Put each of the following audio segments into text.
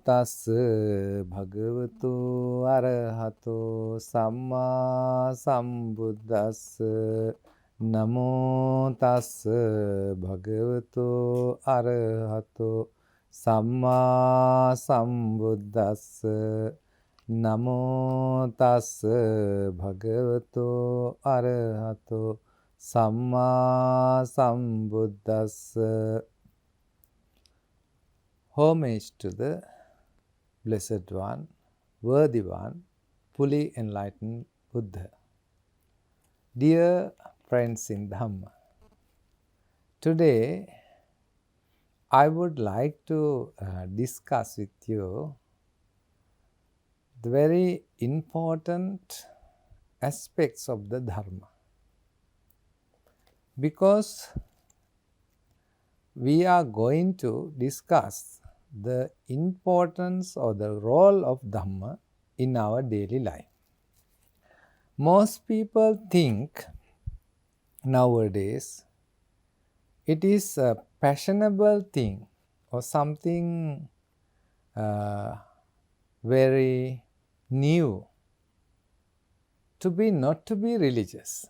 tassa bhagavato arahato samma sambuddhassa. Namo tassa bhagavato arahato samma sambuddhassa. Namo tassa bhagavato arahato samma sambuddhassa. Homage to the Blessed One, Worthy One, fully enlightened Buddha. Dear friends in Dhamma, today I would like to discuss with you the very important aspects of the Dharma. Because we are going to discuss the importance or the role of Dhamma in our daily life. Most people think nowadays it is a fashionable thing or something very new not to be religious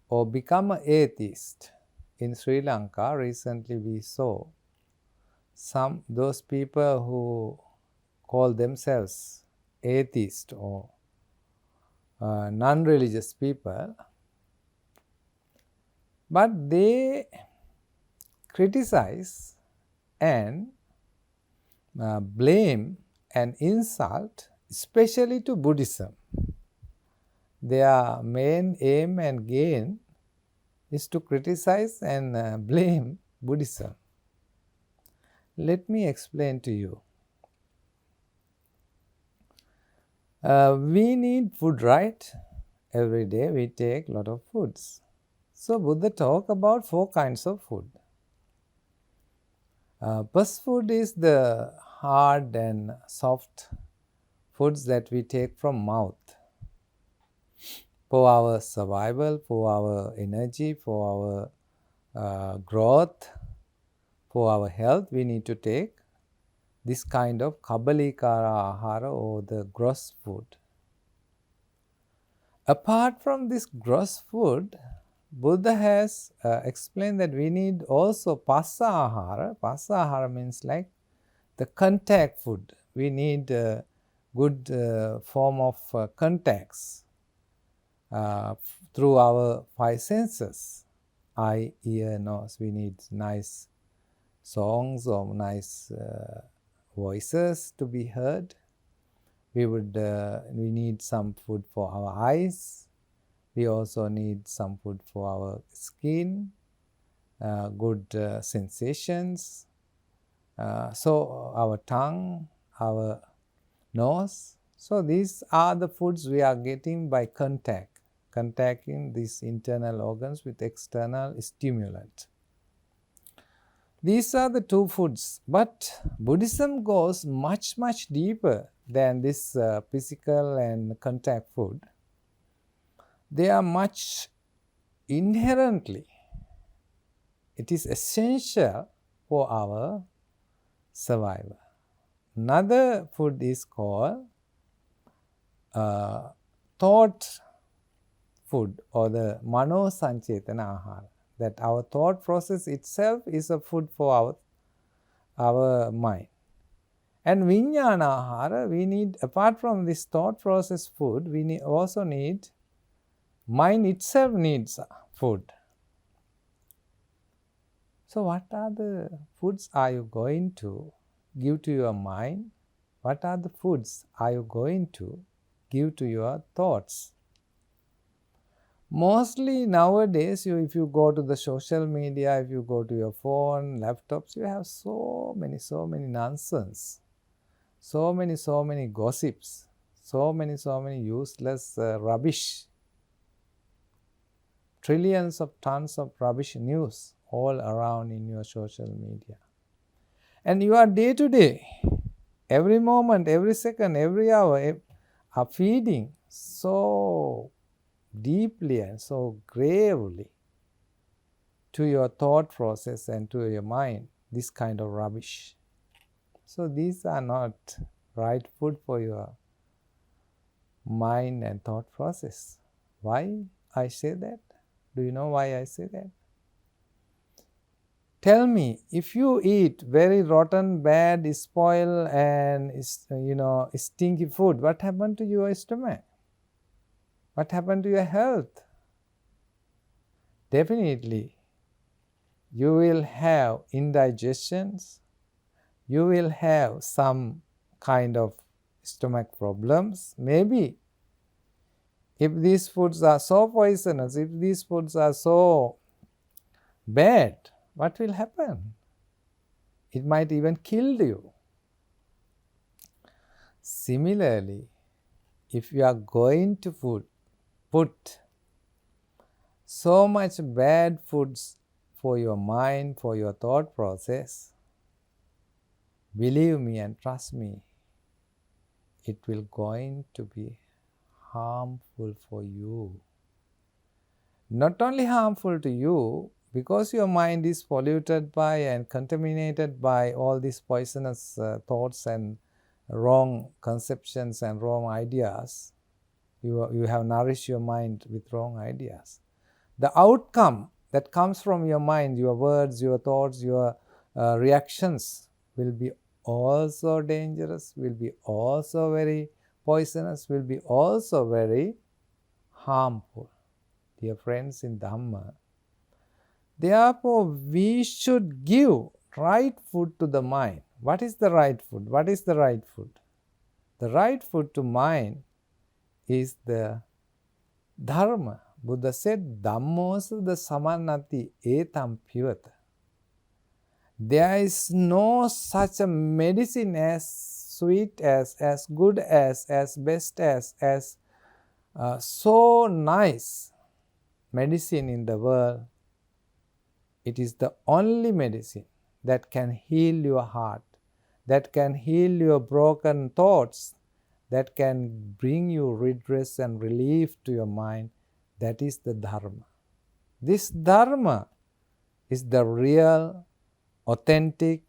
or become an atheist. In Sri Lanka, recently we saw those people who call themselves atheist or non-religious people, but they criticize and blame and insult, especially to Buddhism. Their main aim and gain is to criticize and blame Buddhism. Let me explain to you. We need food, right? Every day we take a lot of foods. So Buddha talked about 4 kinds of food. First food is the hard and soft foods that we take from mouth. For our survival, for our energy, for our growth, for our health, we need to take this kind of kabalikara ahara or the gross food. Apart from this gross food, Buddha has explained that we need also passa ahara. Passa ahara means like the contact food. We need a good form of contacts through our 5 senses. Eye, ear, nose. We need nice songs or nice voices to be heard. We need some food for our eyes. We also need some food for our skin, good sensations. So our tongue, our nose. So these are the foods we are getting by contacting these internal organs with external stimulant. These are the 2 foods, but Buddhism goes much, much deeper than this physical and contact food. They are much inherently, it is essential for our survival. Another food is called thought food or the mano sanchetana ahara. That our thought process itself is a food for our mind. And vijnana ahara, we need, apart from this thought process food, we also need, mind itself needs food. So what are the foods are you going to give to your mind? What are the foods are you going to give to your thoughts? Mostly nowadays, if you go to the social media, if you go to your phone, laptops, you have so many nonsense, so many gossips, so many useless rubbish, trillions of tons of rubbish news all around in your social media. And you are day to day, every moment, every second, every hour, are feeding so deeply and so gravely to your thought process and to your mind this kind of rubbish. So these are not right food for your mind and thought process. Why I say that? Do you know why I say that? Tell me, if you eat very rotten, bad, spoiled, and stinky food, what happened to your stomach? What happened to your health? Definitely, you will have indigestions. You will have some kind of stomach problems. Maybe if these foods are so poisonous, if these foods are so bad, what will happen? It might even kill you. Similarly, if you are going to put so much bad foods for your mind, for your thought process, believe me and trust me, it will going to be harmful for you. Not only harmful to you, because your mind is polluted by and contaminated by all these poisonous thoughts and wrong conceptions and wrong ideas. You have nourished your mind with wrong ideas. The outcome that comes from your mind, your words, your thoughts, your reactions will be also dangerous, will be also very poisonous, will be also very harmful. Dear friends in Dhamma, therefore we should give right food to the mind. What is the right food? What is the right food? The right food to mind is the Dharma. Buddha said, Dhammosa the samannati etam pivata. There is no such a medicine as sweet as good as best as so nice medicine in the world. It is the only medicine that can heal your heart, that can heal your broken thoughts, that can bring you redress and relief to your mind. That is the Dharma. This Dharma is the real, authentic,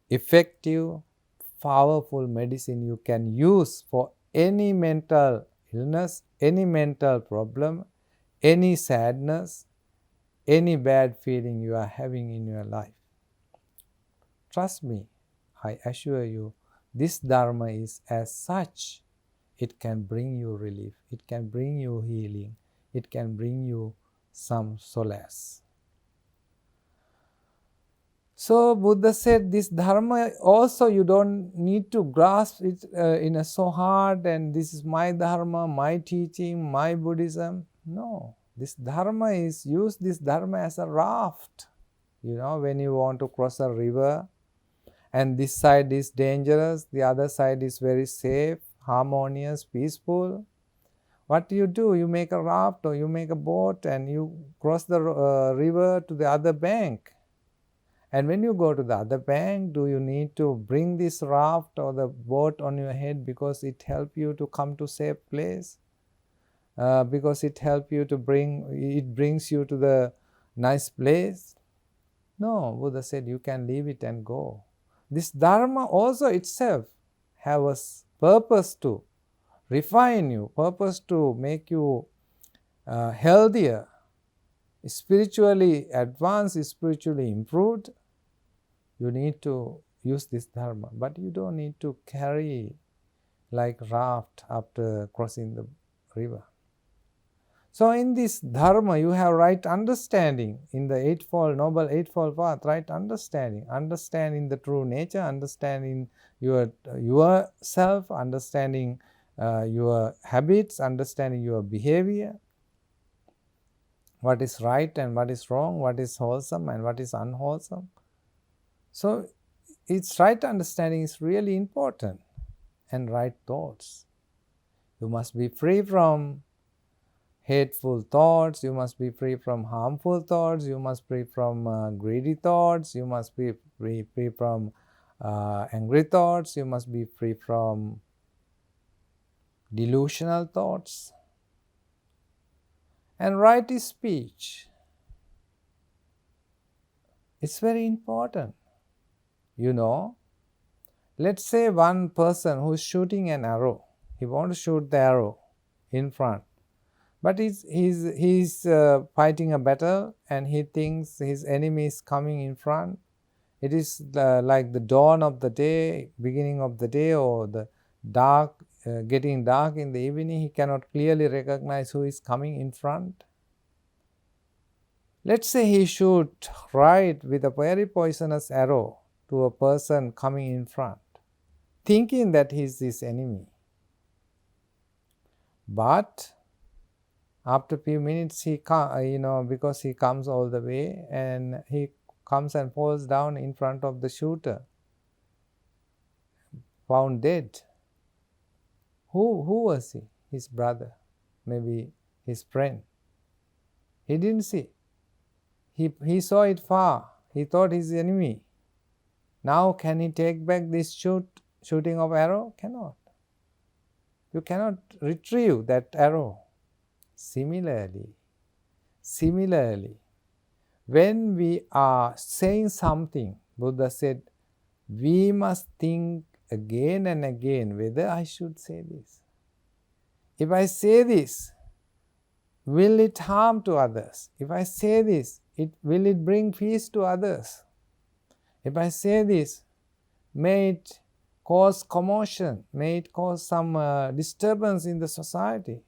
effective, powerful medicine you can use for any mental illness, any mental problem, any sadness, any bad feeling you are having in your life. Trust me, I assure you, this Dharma is as such. It can bring you relief, it can bring you healing, it can bring you some solace. So Buddha said this Dharma also you don't need to grasp it in a so hard and this is my Dharma, my teaching, my Buddhism. No, this Dharma is, use this Dharma as a raft. You know, when you want to cross a river and this side is dangerous, the other side is very safe, harmonious, peaceful. What do? You make a raft or you make a boat and you cross the river to the other bank. And when you go to the other bank, do you need to bring this raft or the boat on your head because it helps you to come to safe place? Because it helps you to brings you to the nice place? No, Buddha said you can leave it and go. This Dharma also itself have a purpose to refine you, purpose to make you healthier, spiritually advanced, spiritually improved. You need to use this Dharma, but you don't need to carry like raft after crossing the river. So in this Dharma, you have right understanding in the Noble Eightfold Path, right understanding, understanding the true nature, understanding yourself, understanding your habits, understanding your behavior, what is right and what is wrong, what is wholesome and what is unwholesome. So its right understanding is really important, and right thoughts. You must be free from hateful thoughts, you must be free from harmful thoughts, you must be free from greedy thoughts, you must be free from angry thoughts, you must be free from delusional thoughts. And right speech. It's very important. You know, Let's say one person who is shooting an arrow. He wants to shoot the arrow in front. But he's fighting a battle and he thinks his enemy is coming in front. It is like the dawn of the day, beginning of the day, or the dark, getting dark in the evening. He cannot clearly recognize who is coming in front. Let's say he shoot right with a very poisonous arrow to a person coming in front, thinking that he is his enemy. But after a few minutes, because he comes all the way and he comes and falls down in front of the shooter, found dead. Who was he? His brother, maybe his friend. He didn't see. He saw it far. He thought his enemy. Now can he take back this shooting of arrow? Cannot. You cannot retrieve that arrow. Similarly, when we are saying something, Buddha said, we must think again and again whether I should say this. If I say this, will it harm to others? If I say this, will it bring peace to others? If I say this, may it cause commotion, may it cause some disturbance in the society.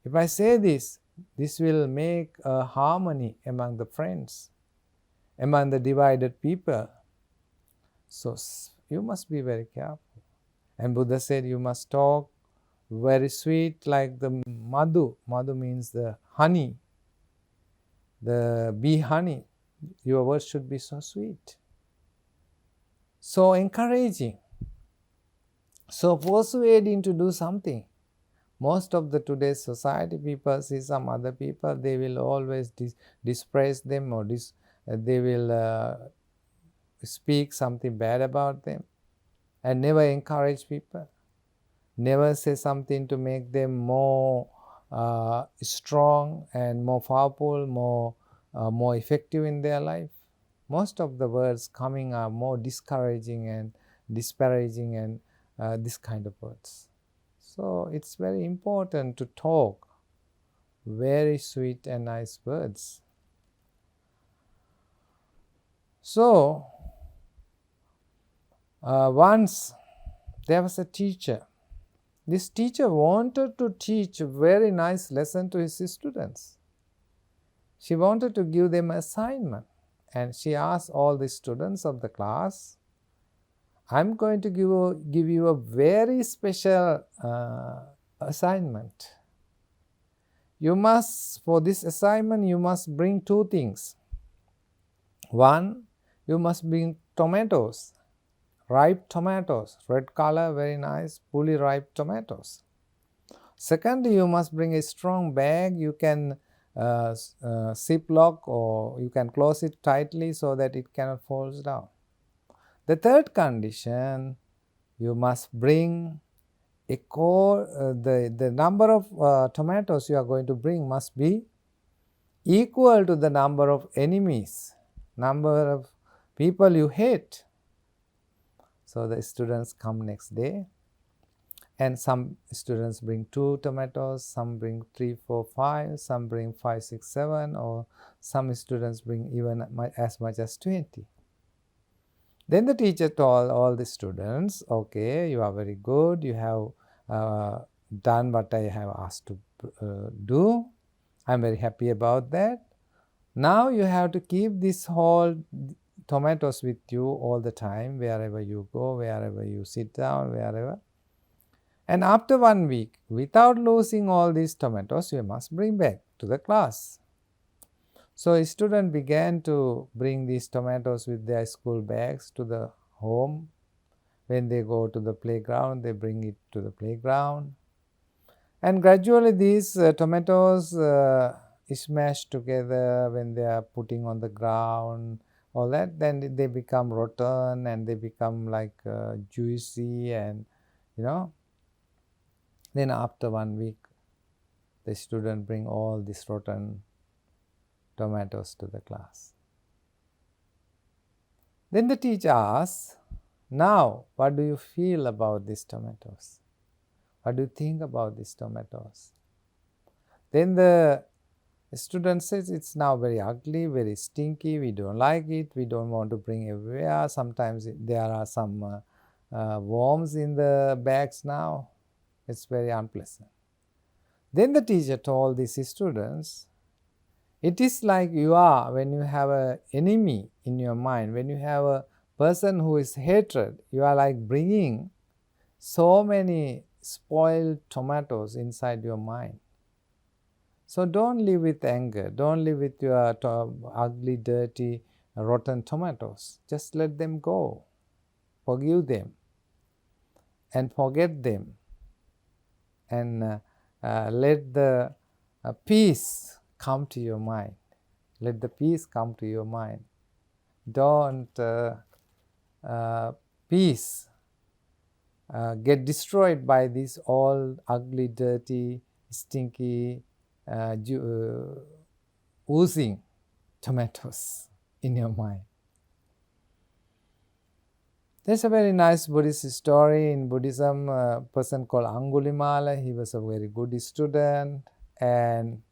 If I say this, this will make a harmony among the friends, among the divided people. So you must be very careful. And Buddha said you must talk very sweet like the madhu. Madhu means the honey, the bee honey. Your words should be so sweet, so encouraging, so persuading to do something. Most of the today's society, people see some other people, they will always dispraise them, or they will speak something bad about them, and never encourage people, never say something to make them more strong and more powerful, more effective in their life. Most of the words coming are more discouraging and disparaging and this kind of words. So it's very important to talk very sweet and nice words. So once there was a teacher. This teacher wanted to teach a very nice lesson to his students. She wanted to give them an assignment, and she asked all the students of the class, I'm going to give you a very special assignment. For this assignment, you must bring two things. One, you must bring tomatoes, ripe tomatoes, red color, very nice, fully ripe tomatoes. Secondly, you must bring a strong bag. You can ziplock, or you can close it tightly so that it cannot fall down. The third condition, you must bring the number of tomatoes you are going to bring must be equal to the number of enemies, number of people you hate. So the students come next day, and some students bring 2 tomatoes, some bring 3, 4, 5, some bring 5, 6, 7, or some students bring even as much as 20. Then the teacher told all the students, okay, you are very good, you have done what I have asked to do. I'm very happy about that. Now you have to keep this whole tomatoes with you all the time, wherever you go, wherever you sit down, wherever. And after 1 week, without losing all these tomatoes, you must bring back to the class. So a student began to bring these tomatoes with their school bags to the home. When they go to the playground, they bring it to the playground. And gradually these tomatoes smash together when they are putting on the ground, all that, then they become rotten and they become like juicy, and then after 1 week, the student bring all these rotten tomatoes to the class. Then the teacher asks, Now, what do you feel about these tomatoes? What do you think about these tomatoes? Then the student says it's now very ugly, very stinky, we don't like it, we don't want to bring everywhere. Sometimes there are some worms in the bags now. It's very unpleasant. Then the teacher told these students, it is like you are when you have an enemy in your mind, when you have a person who is hatred, you are like bringing so many spoiled tomatoes inside your mind. So don't live with anger, don't live with your ugly, dirty, rotten tomatoes. Just let them go, forgive them, and forget them, and let the peace come to your mind. Let the peace come to your mind. Don't peace get destroyed by these all ugly, dirty, stinky, oozing tomatoes in your mind. There's a very nice Buddhist story in Buddhism. A person called Angulimala, he was a very good student, and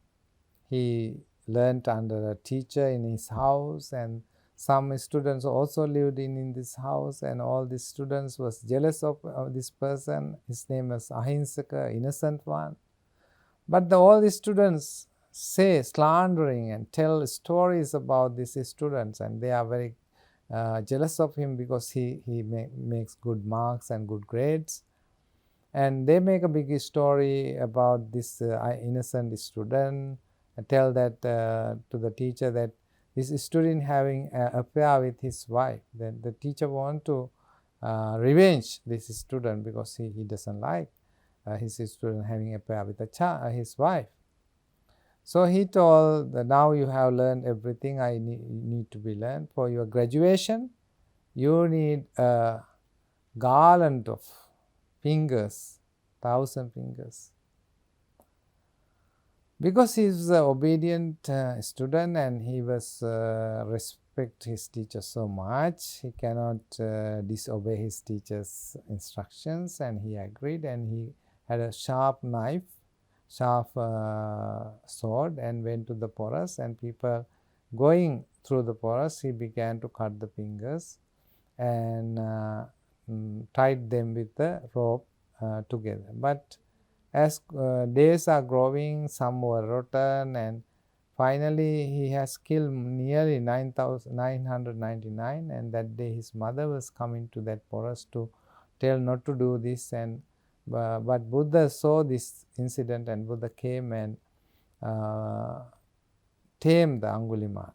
he learned under a teacher in his house, and some students also lived in this house, and all these students was jealous of this person. His name was Ahinsaka, innocent one. But all the students say slandering and tell stories about these students, and they are very jealous of him because he makes good marks and good grades. And they make a big story about this innocent student, tell that to the teacher that this student having an affair with his wife. Then the teacher want to revenge this student because he doesn't like his student having an affair with his wife. So he told that now you have learned everything I need to be learned. For your graduation, you need a garland of fingers, 1,000 fingers. Because he is an obedient student and he was respect his teacher so much, he cannot disobey his teacher's instructions, and he agreed, and he had a sharp knife, sharp sword, and went to the forest, and people going through the forest, he began to cut the fingers and tied them with the rope together. But as days are growing, some were rotten, and finally he has killed nearly 9,999, and that day his mother was coming to that forest to tell not to do this, and but Buddha saw this incident, and Buddha came and tamed the Angulimala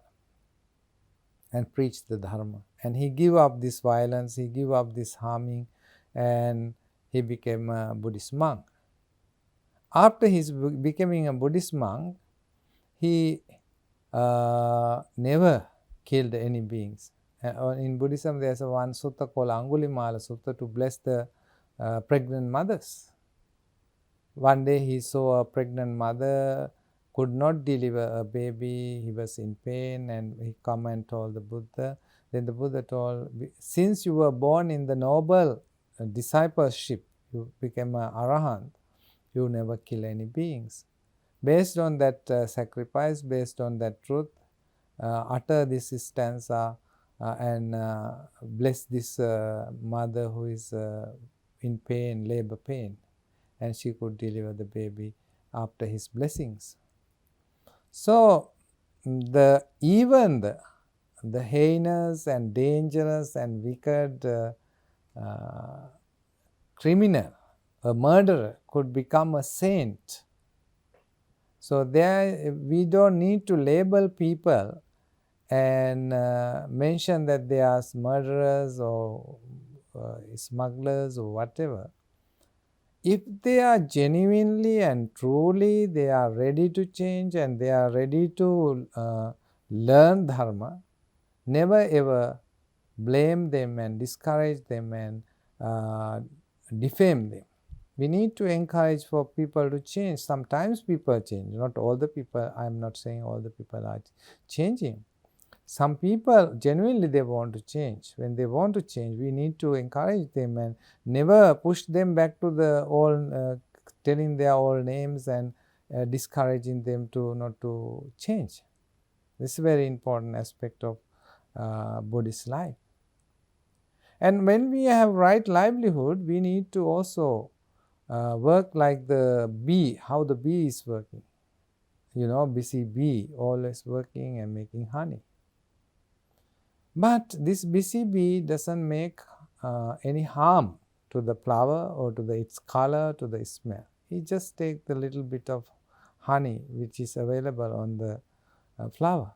and preached the Dharma, and he gave up this violence, he gave up this harming, and he became a Buddhist monk. After his becoming a Buddhist monk, he never killed any beings. In Buddhism, there's one sutta called Angulimala Sutta to bless the pregnant mothers. One day he saw a pregnant mother could not deliver a baby, he was in pain, and he come and told the Buddha. Then the Buddha told, since you were born in the noble discipleship, you became an arahant, you never kill any beings. Based on that sacrifice, based on that truth, utter this stanza and bless this mother who is in pain, labor pain, and she could deliver the baby after his blessings. So even the heinous and dangerous and wicked criminal, a murderer, could become a saint. So there we don't need to label people and mention that they are murderers or smugglers or whatever. If they are genuinely and truly, they are ready to change and they are ready to learn Dharma, never ever blame them and discourage them and defame them. We need to encourage for people to change. Sometimes people change, not all the people. I am not saying all the people are changing. Some people genuinely they want to change. When they want to change, we need to encourage them and never push them back to the old, telling their old names and discouraging them to not to change. This is a very important aspect of Buddhist life. And when we have right livelihood, we need to also work like the bee, how the bee is working. Busy bee, always working and making honey. But this busy bee doesn't make any harm to the flower or to its color, to the smell. He just takes the little bit of honey which is available on the flower.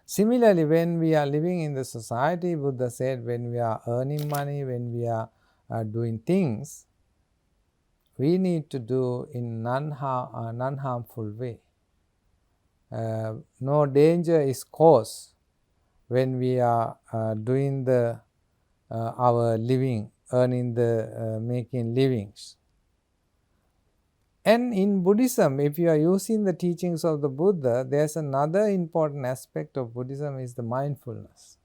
Similarly, when we are living in the society, Buddha said, when we are earning money, when we are doing things, we need to do in non-harmful way. No danger is caused when we are doing our living, making livings. And in Buddhism, if you are using the teachings of the Buddha, there's another important aspect of Buddhism is the mindfulness.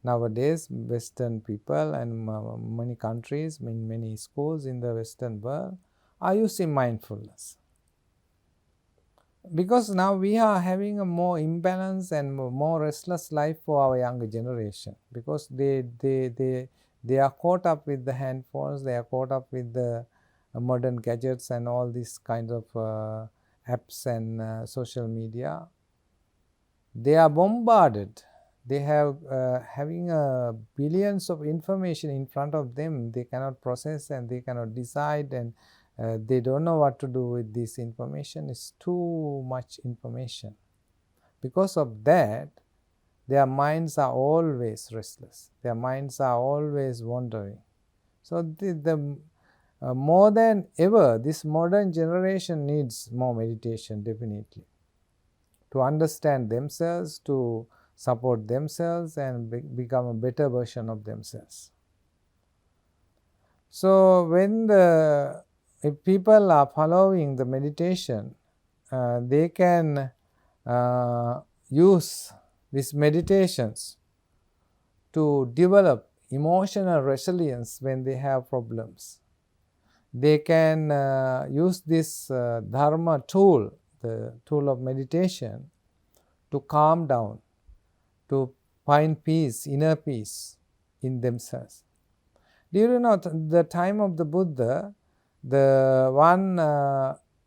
Nowadays, Western people and many countries, many schools in the Western world are using mindfulness. Because now we are having a more imbalanced and more restless life for our younger generation, because they are caught up with the handphones, they are caught up with the modern gadgets and all these kinds of apps and social media. They are bombarded. They have having billions of information in front of them. They cannot process and they cannot decide, and they don't know what to do with this information. It's too much information. Because of that, their minds are always restless. Their minds are always wandering. So more than ever, this modern generation needs more meditation, definitely, to understand themselves, to support themselves and become a better version of themselves. So if people are following the meditation, they can use these meditations to develop emotional resilience when they have problems. They can use this dharma tool, the tool of meditation, to calm down, to find peace, inner peace in themselves. During the time of the Buddha, the one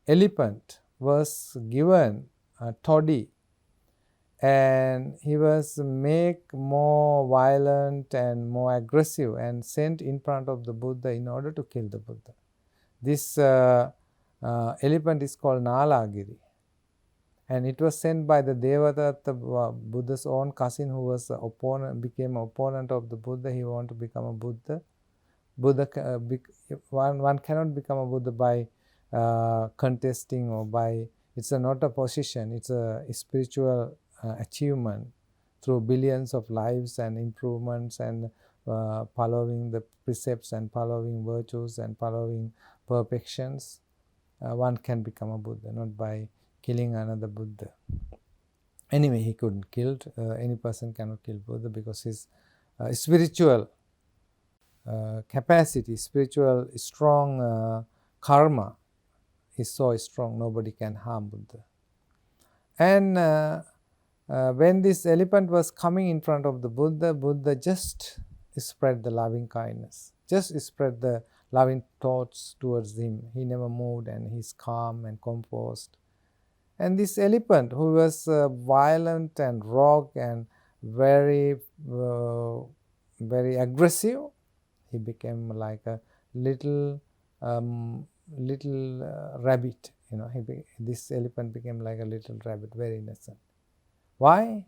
elephant was given a toddy, and he was made more violent and more aggressive and sent in front of the Buddha in order to kill the Buddha. This elephant is called Nalagiri, and it was sent by the Devadatta, Buddha's own cousin, who was became an opponent of the Buddha. He wanted to become a Buddha. One cannot become a Buddha by contesting or by, it's not a position, it's a spiritual achievement through billions of lives and improvements and following the precepts and following virtues and following perfections. One can become a Buddha, not by killing another Buddha. Anyway, he couldn't kill, any person cannot kill Buddha, because his spiritual capacity, spiritual strong karma is so strong, nobody can harm Buddha. And when this elephant was coming in front of the Buddha, Buddha just spread the loving kindness, just spread the loving thoughts towards him. He never moved, and he's calm and composed. And this elephant, who was violent and rogue and very aggressive, he became like a little rabbit. This elephant became like a little rabbit, very innocent. Why?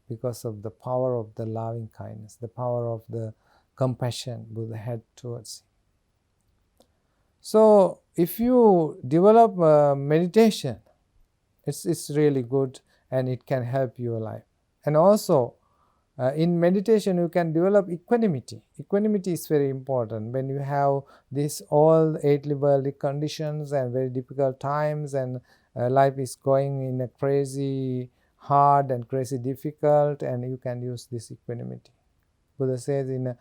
Because of the power of the loving kindness, the power of the compassion Buddha had towards him. So if you develop meditation, it's really good, and it can help your life. And also in meditation you can develop equanimity. Equanimity is very important. When you have all 8 worldly conditions and very difficult times, and life is going in a crazy hard and crazy difficult, and you can use this equanimity. Buddha says when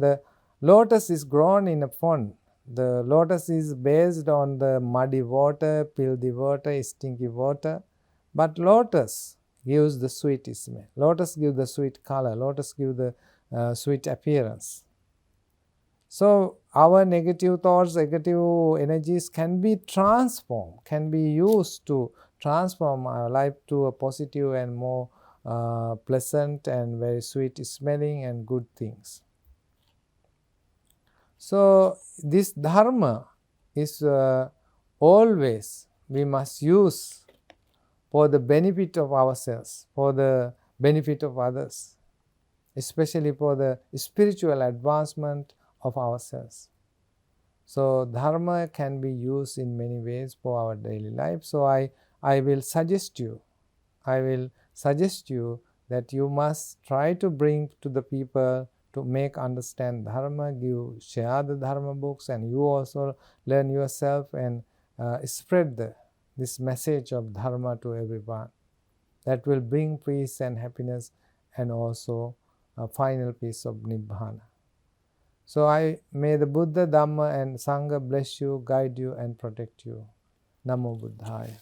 the lotus is grown in a pond, the lotus is based on the muddy water, filthy water, stinky water, but lotus gives the sweet smell. Lotus gives the sweet color. Lotus gives the sweet appearance. So our negative thoughts, negative energies can be transformed, can be used to transform our life to a positive and more pleasant and very sweet smelling and good things. So this dharma is always we must use for the benefit of ourselves, for the benefit of others, especially for the spiritual advancement of ourselves. So dharma can be used in many ways for our daily life. So I will suggest you that you must try to bring to the people to make understand dharma, share the dharma books, and you also learn yourself and spread this message of dharma to everyone. That will bring peace and happiness, and also a final peace of Nibbana. So may the Buddha, Dhamma and Sangha bless you, guide you and protect you. Namo Buddhaya.